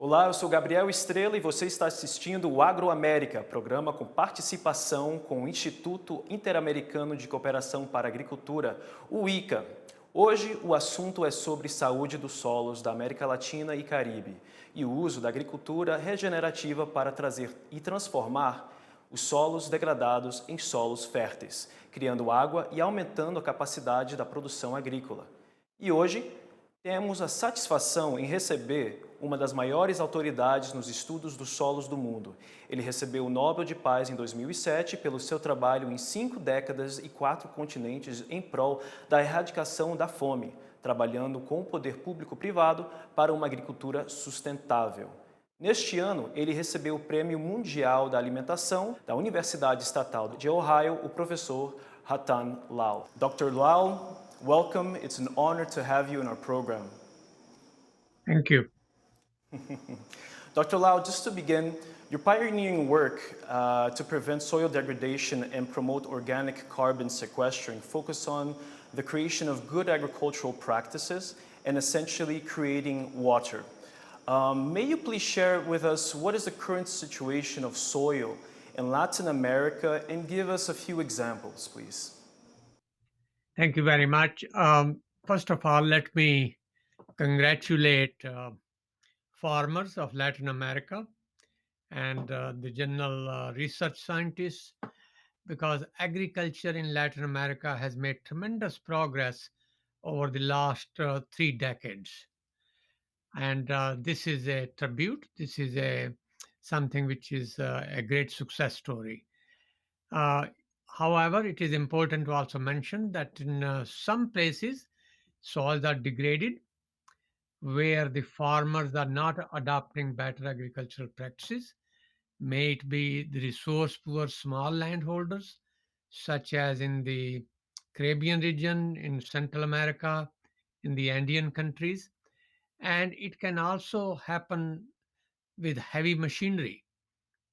Olá, eu sou Gabriel Estrela e você está assistindo o Agroamérica, programa com participação com o Instituto Interamericano de Cooperação para a Agricultura, o ICA. Hoje o assunto é sobre saúde dos solos da América Latina e Caribe e o uso da agricultura regenerativa para trazer e transformar os solos degradados em solos férteis, criando água e aumentando a capacidade da produção agrícola. E hoje temos a satisfação em receber uma das maiores autoridades nos estudos dos solos do mundo. Ele recebeu o Nobel de Paz em 2007 pelo seu trabalho em 5 décadas e 4 continentes em prol da erradicação da fome, trabalhando com o poder público-privado para uma agricultura sustentável. Neste ano, ele recebeu o Prêmio Mundial da Alimentação da Universidade Estatal de Ohio, o professor Ratan Lal. Dr. Lal, welcome. It's an honor to have you in our program. Thank you. Dr. Lau, just to begin, your pioneering work to prevent soil degradation and promote organic carbon sequestering focus on the creation of good agricultural practices and essentially creating water. May you please share with us what is the current situation of soil in Latin America and give us a few examples, please. Thank you very much. First of all, let me congratulate farmers of Latin America and the general research scientists because agriculture in Latin America has made tremendous progress over the last 3 decades. And this is a tribute. This is something which is a great success story. Uh, However, it is important to also mention that in some places, soils are degraded where the farmers are not adopting better agricultural practices. May it be the resource poor small landholders, such as in the Caribbean region, in Central America, in the Andean countries. And it can also happen with heavy machinery.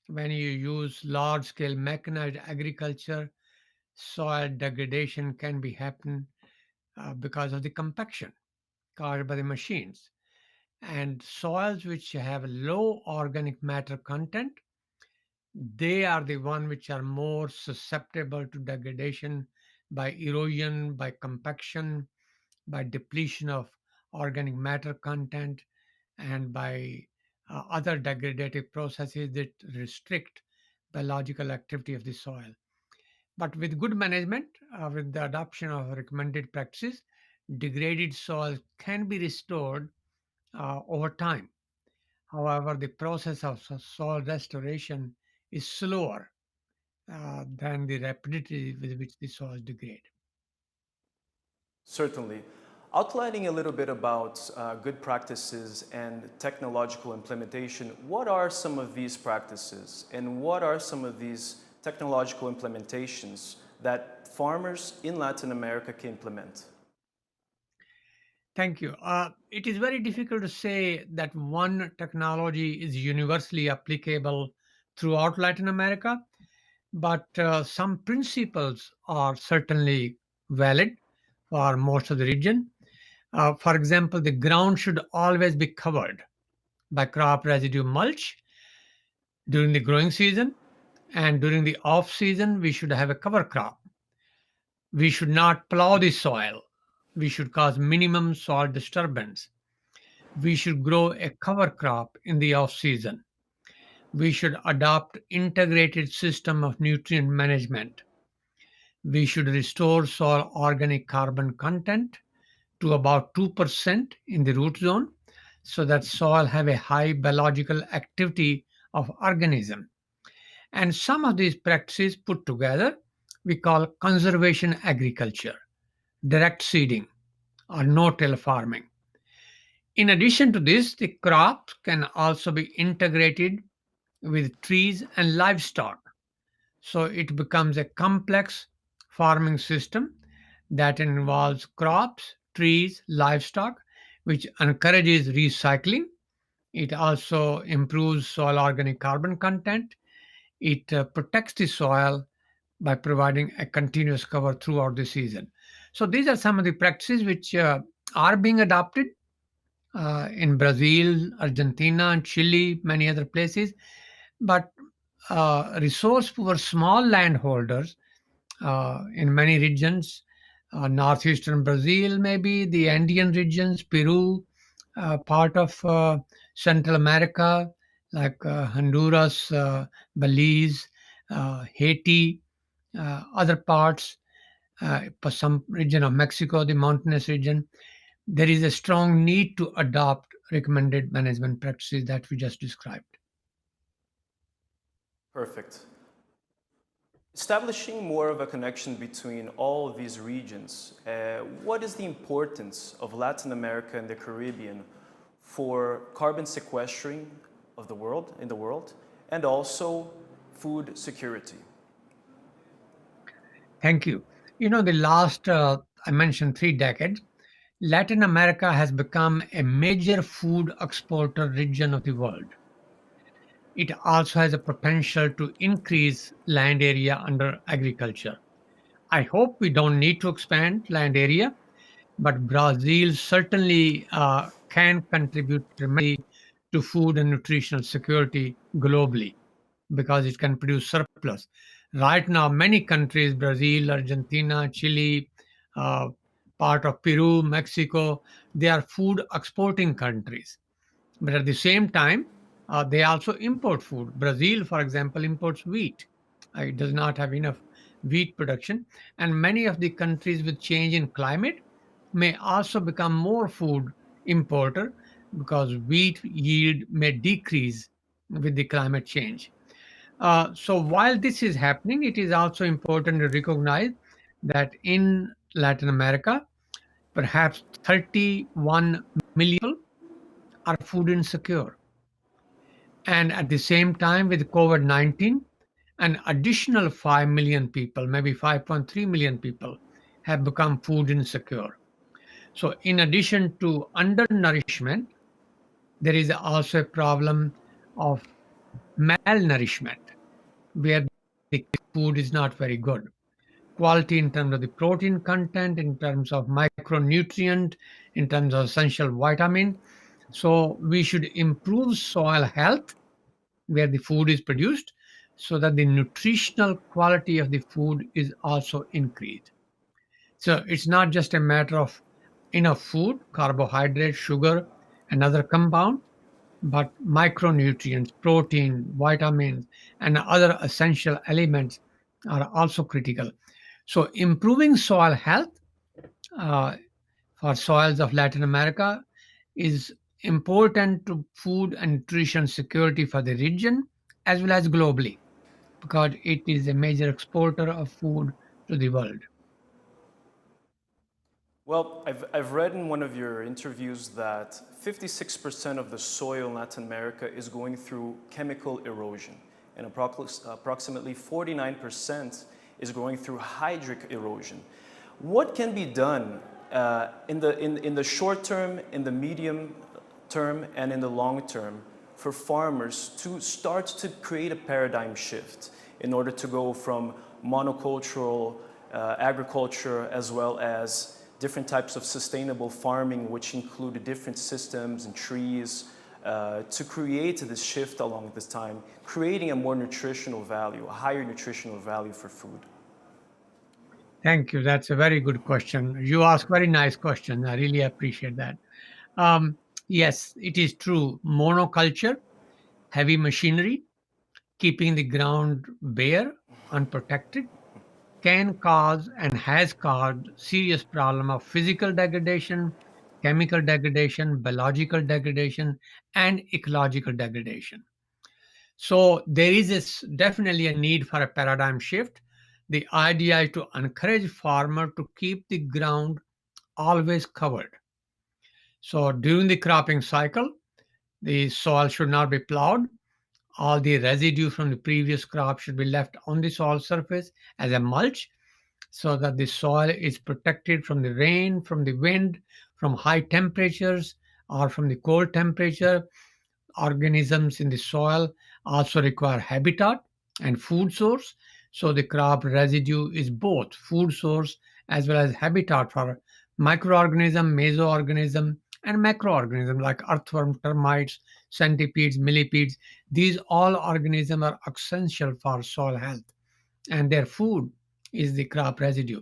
When you use large scale mechanized agriculture, soil degradation can be happen because of the compaction caused by the machines. And soils which have low organic matter content, they are the one which are more susceptible to degradation by erosion, by compaction, by depletion of organic matter content, and by other degradative processes that restrict biological activity of the soil. But with good management, with the adoption of recommended practices, degraded soil can be restored over time. However, the process of soil restoration is slower than the rapidity with which the soils degrade. Certainly. Outlining a little bit about good practices and technological implementation, what are some of these practices and what are some of these technological implementations that farmers in Latin America can implement? Thank you. It is very difficult to say that one technology is universally applicable throughout Latin America, but some principles are certainly valid for most of the region. For example, the ground should always be covered by crop residue mulch during the growing season, and during the off season, we should have a cover crop. We should not plow the soil. We should cause minimum soil disturbance. We should grow a cover crop in the off season. We should adopt integrated system of nutrient management. We should restore soil organic carbon content to about 2% in the root zone so that soil have a high biological activity of organism. And some of these practices put together we call conservation agriculture, direct seeding, or no-till farming. In addition to this, the crops can also be integrated with trees and livestock. So it becomes a complex farming system that involves crops, trees, livestock, which encourages recycling. It also improves soil organic carbon content. It protects the soil by providing a continuous cover throughout the season. So these are some of the practices which are being adopted in Brazil, Argentina, and Chile, many other places. But resource poor small landholders in many regions, northeastern Brazil, maybe the Andean regions, Peru, part of Central America, like Honduras, Belize, Haiti, other parts, for some region of Mexico, the mountainous region, there is a strong need to adopt recommended management practices that we just described. Perfect. Establishing more of a connection between all of these regions, what is the importance of Latin America and the Caribbean for carbon sequestering of the world, in the world, and also food security? Thank you. You know, the last, I mentioned 3 decades, Latin America has become a major food exporter region of the world. It also has a potential to increase land area under agriculture. I hope we don't need to expand land area, but Brazil certainly can contribute tremendously to food and nutritional security globally because it can produce surplus. Right now, many countries, Brazil, Argentina, Chile, uh, part of Peru, Mexico, they are food exporting countries. But at the same time, they also import food. Brazil, for example, imports wheat. It does not have enough wheat production. And many of the countries with change in climate may also become more food importer because wheat yield may decrease with the climate change. So while this is happening, it is also important to recognize that in Latin America, perhaps 31 million people are food insecure. And at the same time, with COVID 19, an additional 5 million people, maybe 5.3 million people, have become food insecure. So, in addition to undernourishment, there is also a problem of malnourishment, where the food is not very good. Quality in terms of the protein content, in terms of micronutrient, in terms of essential vitamin. So, we should improve soil health where the food is produced so that the nutritional quality of the food is also increased. So it's not just a matter of enough food, carbohydrate, sugar, and other compound, but micronutrients, protein, vitamins, and other essential elements are also critical. So improving soil health uh, for soils of Latin America is important to food and nutrition security for the region as well as globally because it is a major exporter of food to the world. Well, I've read in one of your interviews that 56% of the soil in Latin America is going through chemical erosion, and approximately 49% is going through hydric erosion. What can be done in the short term, in the medium term, and in the long term for farmers to start to create a paradigm shift in order to go from monocultural agriculture as well as different types of sustainable farming, which include different systems and trees, to create this shift along this time, creating a more nutritional value, a higher nutritional value for food? Thank you. That's a very good question. You ask very nice question. I really appreciate that. Um, yes, it is true. Monoculture, heavy machinery, keeping the ground bare, unprotected, can cause and has caused serious problem of physical degradation, chemical degradation, biological degradation, and ecological degradation. So there is definitely a need for a paradigm shift. The idea is to encourage farmer to keep the ground always covered. So during the cropping cycle, the soil should not be plowed. All the residue from the previous crop should be left on the soil surface as a mulch so that the soil is protected from the rain, from the wind, from high temperatures, or from the cold temperature. Organisms in the soil also require habitat and food source. So the crop residue is both food source as well as habitat for microorganism, mesoorganism, and macroorganisms like earthworm, termites, centipedes, millipedes. These all organisms are essential for soil health, and their food is the crop residue.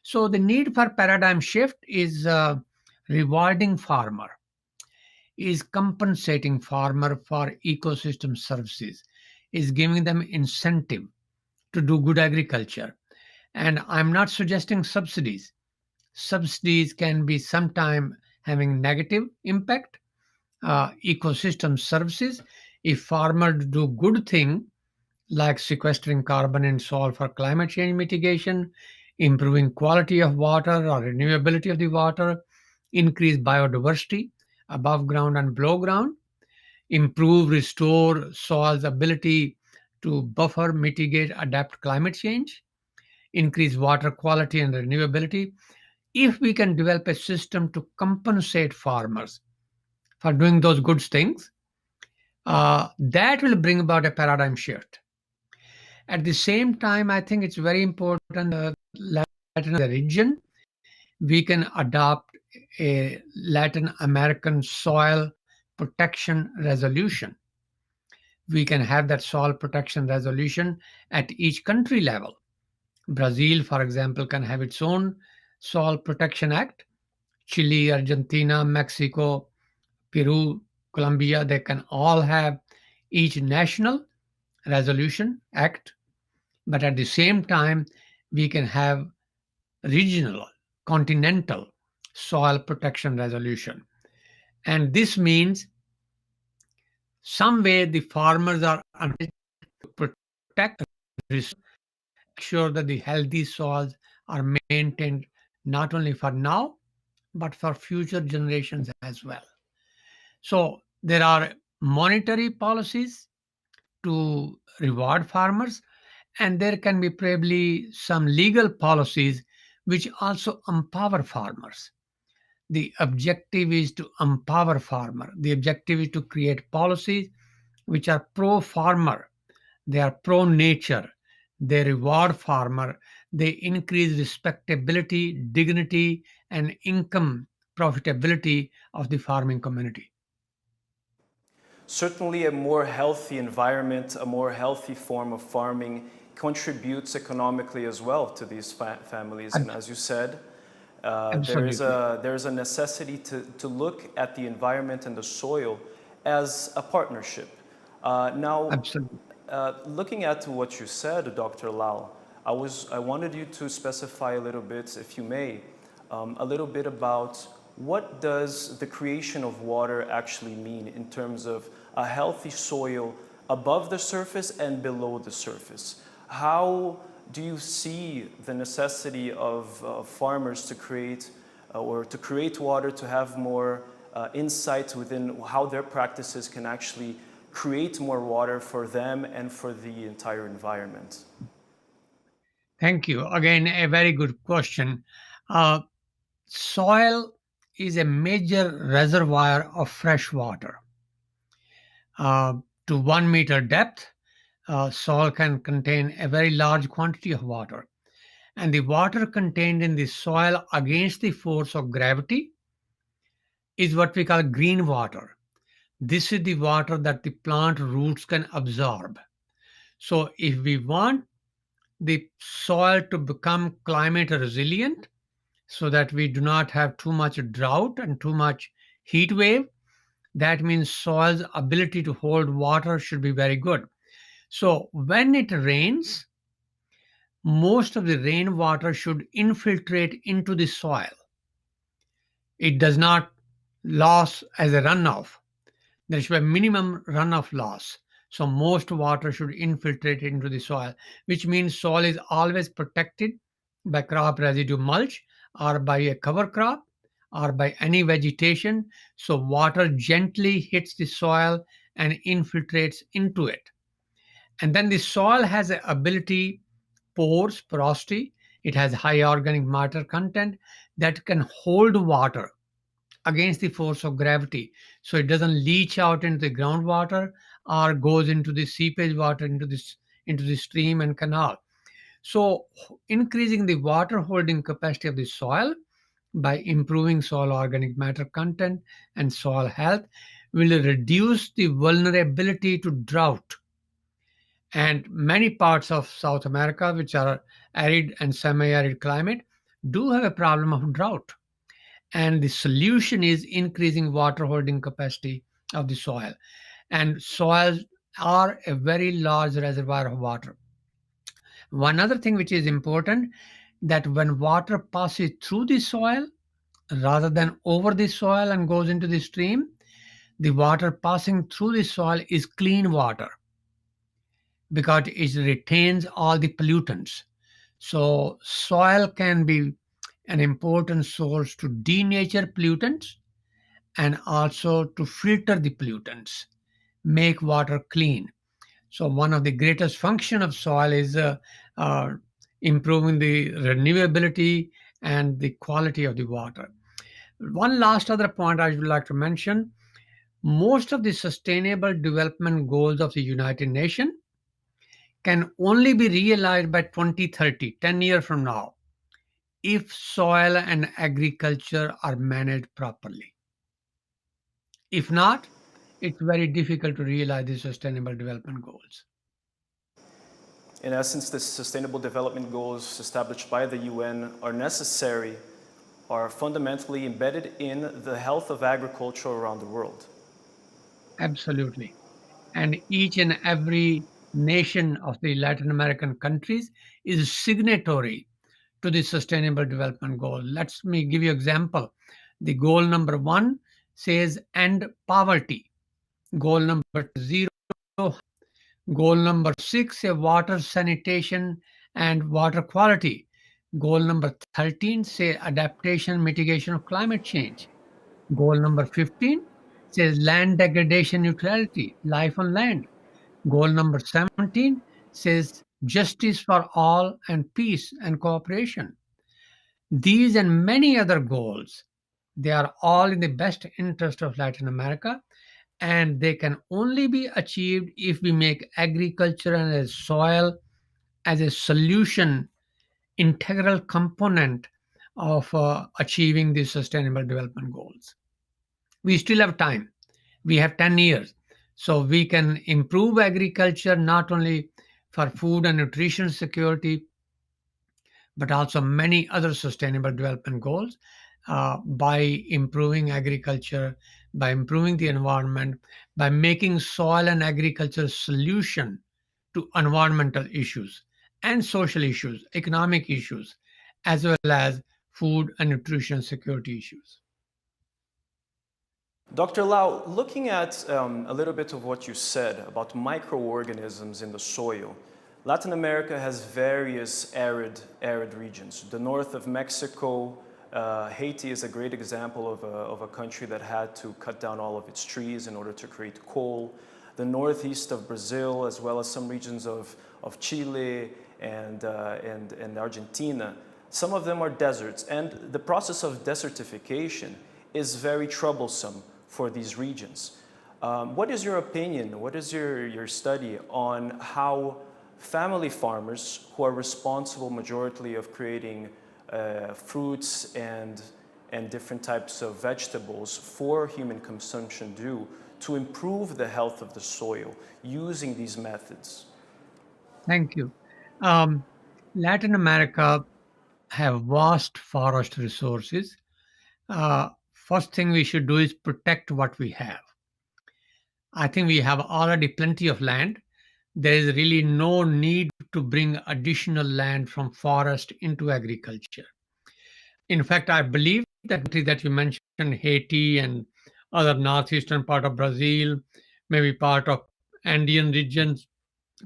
So the need for paradigm shift is rewarding farmer, is compensating farmer for ecosystem services, is giving them incentive to do good agriculture. And I'm not suggesting subsidies. Subsidies can be sometime having negative impact. Ecosystem services, if farmers do good thing like sequestering carbon in soil for climate change mitigation, improving quality of water or renewability of the water, increase biodiversity above ground and below ground, improve, restore soil's ability to buffer, mitigate, adapt climate change, increase water quality and renewability. If we can develop a system to compensate farmers for doing those good things, that will bring about a paradigm shift. At the same time, I think it's very important Latin the region, we can adopt a Latin American soil protection resolution. We can have that soil protection resolution at each country level. Brazil, for example, can have its own soil protection act. Chile, Argentina, Mexico, Peru, Colombia, they can all have each national resolution act. But at the same time, we can have regional, continental soil protection resolution. And this means some way the farmers are to protect, sure that the healthy soils are maintained not only for now, but for future generations as well. So there are monetary policies to reward farmers, and there can be probably some legal policies which also empower farmers. The objective is to empower farmer. The objective is to create policies which are pro farmer, they are pro nature, they reward farmer, they increase respectability, dignity, and income profitability of the farming community. Certainly, a more healthy environment, a more healthy form of farming contributes economically as well to these families. And as you said, there is a necessity to look at the environment and the soil as a partnership. Now, Absolutely. Looking at what you said, Dr. Lau, I wanted you to specify a little bit, if you may, a little bit about what does the creation of water actually mean in terms of a healthy soil above the surface and below the surface? How do you see the necessity of farmers to create water, to have more insight within how their practices can actually create more water for them and for the entire environment? Thank you. Again, a very good question. Soil is a major reservoir of fresh water. To 1 meter depth, soil can contain a very large quantity of water. And the water contained in the soil against the force of gravity is what we call green water. This is the water that the plant roots can absorb. So, if we want the soil to become climate resilient, so that we do not have too much drought and too much heat wave, that means soil's ability to hold water should be very good. So when it rains, most of the rainwater should infiltrate into the soil. It does not loss as a runoff. There should be a minimum runoff loss. So most water should infiltrate into the soil, which means soil is always protected by crop residue mulch or by a cover crop or by any vegetation. So water gently hits the soil and infiltrates into it. And then the soil has the ability, pores, porosity, it has high organic matter content that can hold water against the force of gravity. So it doesn't leach out into the groundwater or goes into the seepage water into the stream and canal. So increasing the water holding capacity of the soil by improving soil organic matter content and soil health will reduce the vulnerability to drought. And many parts of South America, which are arid and semi arid climate, do have a problem of drought. And the solution is increasing water holding capacity of the soil. And soils are a very large reservoir of water. One other thing which is important, that when water passes through the soil rather than over the soil and goes into the stream, the water passing through the soil is clean water because it retains all the pollutants. So soil can be an important source to denature pollutants and also to filter the pollutants, make water clean. So one of the greatest function of soil is uh, improving the renewability and the quality of the water. One last other point I would like to mention: most of the sustainable development goals of the United Nations can only be realized by 2030, 10 years from now, if soil and agriculture are managed properly. If not, it's very difficult to realize the sustainable development goals. In essence, the Sustainable Development Goals established by the UN are necessary, are fundamentally embedded in the health of agriculture around the world. Absolutely. And each and every nation of the Latin American countries is signatory to the Sustainable Development Goal. Let me give you example. The goal number 1 says end poverty. Goal number 0, goal number 6 say water sanitation and water quality. Goal number 13 say adaptation mitigation of climate change. Goal number 15 says land degradation neutrality, life on land. Goal number 17 says justice for all and peace and cooperation. These and many other goals, they are all in the best interest of Latin America, and they can only be achieved if we make agriculture and soil as a solution, integral component of achieving the sustainable development goals. We still have time. We have 10 years. So we can improve agriculture not only for food and nutrition security, but also many other sustainable development goals by improving agriculture, by improving the environment, by making soil and agriculture solution to environmental issues and social issues, economic issues, as well as food and nutrition security issues. Dr. Lau, looking at a little bit of what you said about microorganisms in the soil, Latin America has various arid regions. The north of Mexico, Haiti is a great example of a country that had to cut down all of its trees in order to create coal. The northeast of Brazil, as well as some regions of Chile and Argentina, some of them are deserts. And the process of desertification is very troublesome for these regions. What is your opinion, what is your study on how family farmers who are responsible majority of creating fruits and different types of vegetables for human consumption do to improve the health of the soil using these methods? Thank you. Latin America have vast forest resources. First thing we should do is protect what we have. I think we have already plenty of land. There is really no need to bring additional land from forest into agriculture. In fact, I believe that country that you mentioned, Haiti and other northeastern part of Brazil, maybe part of Andean regions,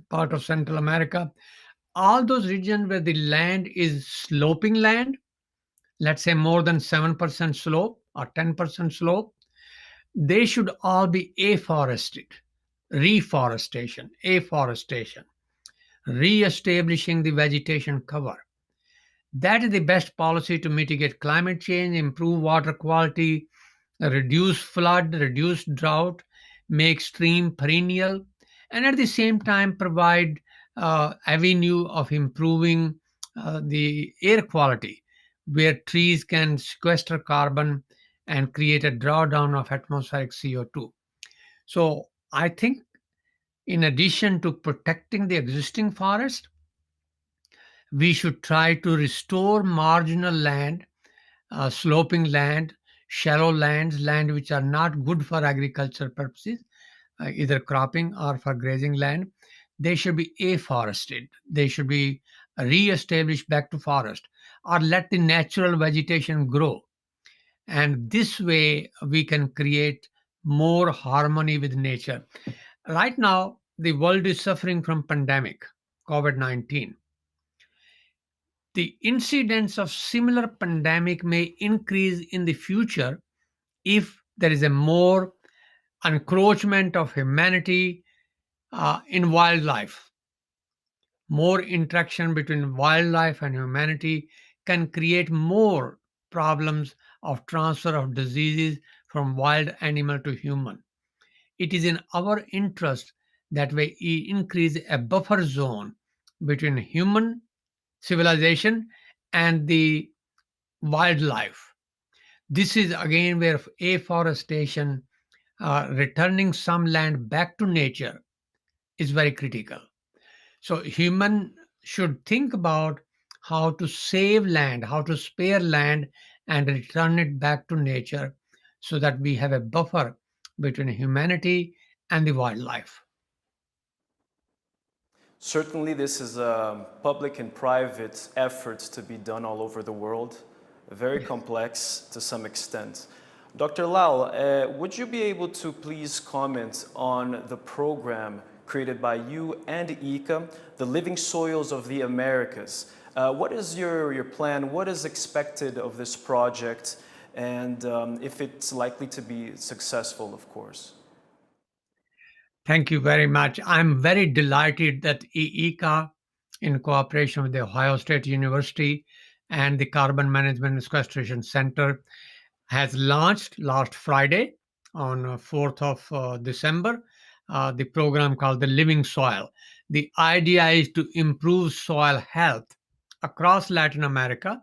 part of Central America, all those regions where the land is sloping land, let's say more than 7% slope or 10% slope, they should all be afforested, afforestation, re-establishing the vegetation cover. That is the best policy to mitigate climate change, improve water quality, reduce flood, reduce drought, make stream perennial, and at the same time provide avenue of improving the air quality where trees can sequester carbon and create a drawdown of atmospheric CO2. So I think in addition to protecting the existing forest, we should try to restore marginal land, sloping land, shallow lands, land which are not good for agricultural purposes, either cropping or for grazing land. They should be afforested. They should be re-established back to forest, or let the natural vegetation grow. And this way we can create more harmony with nature. Right now, the world is suffering from pandemic, COVID-19. The incidence of similar pandemic may increase in the future if there is a more encroachment of humanity in wildlife. More interaction between wildlife and humanity can create more problems of transfer of diseases from wild animal to human. It is in our interest that we increase a buffer zone between human civilization and the wildlife. This is again where afforestation, returning some land back to nature, is very critical. So human should think about how to save land, how to spare land and return it back to nature so that we have a buffer between humanity and the wildlife. Certainly, this is a public and private efforts to be done all over the world, very complex to some extent. Dr. Lal, would you be able to please comment on the program created by you and ICA, the Living Soils of the Americas? What is your plan? What is expected of this project? And if it's likely to be successful, of course. Thank you very much. I'm very delighted that ICA, in cooperation with the Ohio State University and the Carbon Management and Sequestration Center, has launched last Friday on 4th of December the program called the Living Soil. The idea is to improve soil health across Latin America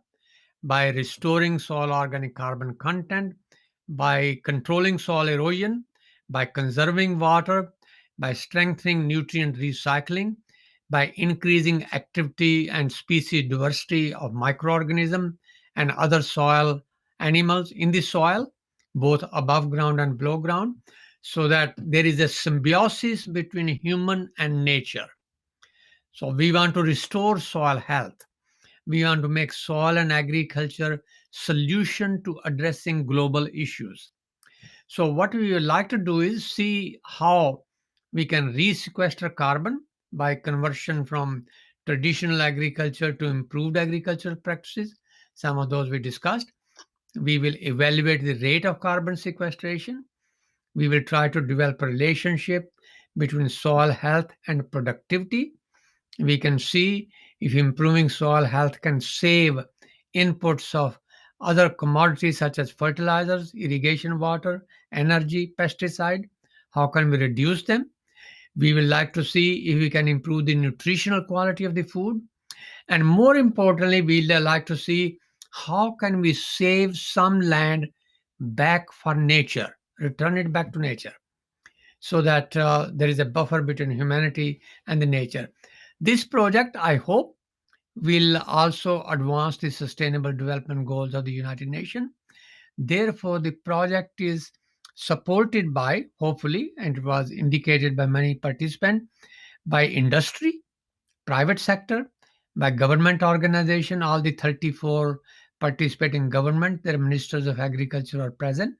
by restoring soil organic carbon content, by controlling soil erosion, by conserving water, by strengthening nutrient recycling, by increasing activity and species diversity of microorganisms and other soil animals in the soil, both above ground and below ground, so that there is a symbiosis between human and nature. So we want to restore soil health. We want to make soil and agriculture solution to addressing global issues. So what we would like to do is see how we can re-sequester carbon by conversion from traditional agriculture to improved agricultural practices. Some of those we discussed. We will evaluate the rate of carbon sequestration. We will try to develop a relationship between soil health and productivity. We can see if improving soil health can save inputs of other commodities such as fertilizers, irrigation water, energy, pesticide. How can we reduce them? We will like to see if we can improve the nutritional quality of the food. And more importantly, we will like to see how can we save some land back for nature, return it back to nature, so that there is a buffer between humanity and the nature. This project, I hope, will also advance the sustainable development goals of the United Nations. Therefore, the project is supported by, hopefully, and it was indicated by many participants, by industry, private sector, by government organization. All the 34 participating government, their ministers of agriculture are present,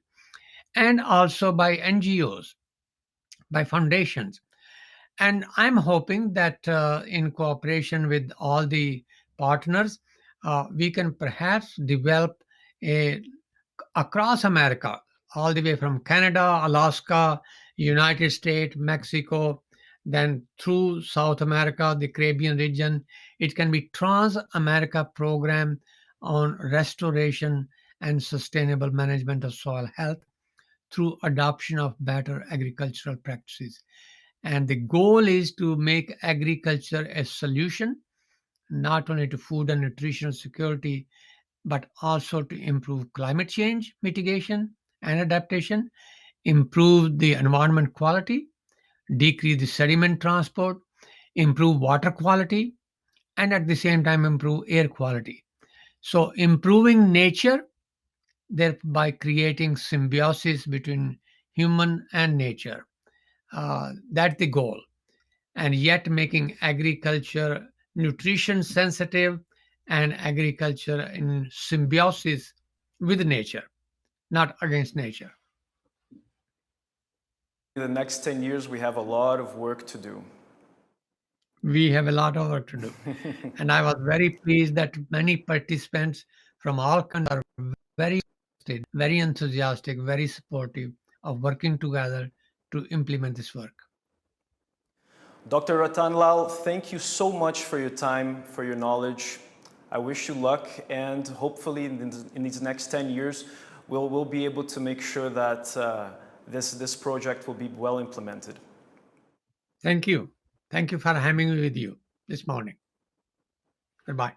and also by NGOs, by foundations. And I'm hoping that in cooperation with all the partners, we can perhaps develop a across America, all the way from Canada, Alaska, United States, Mexico, then through South America, the Caribbean region. It can be Trans-America program on restoration and sustainable management of soil health through adoption of better agricultural practices. And the goal is to make agriculture a solution not only to food and nutritional security but also to improve climate change mitigation and adaptation, improve the environment quality, decrease the sediment transport, improve water quality, and at the same time improve air quality. So improving nature, thereby creating symbiosis between human and nature. That's the goal. And yet making agriculture nutrition sensitive and agriculture in symbiosis with nature, not against nature. In the next 10 years, we have a lot of work to do. We have a lot of work to do. And I was very pleased that many participants from all countries are very interested, very enthusiastic, very supportive of working together to implement this work. Dr. Ratanlal, thank you so much for your time, for your knowledge. I wish you luck, and hopefully in these next 10 years, we'll be able to make sure that this project will be well implemented. Thank you. Thank you for having me with you this morning. Goodbye.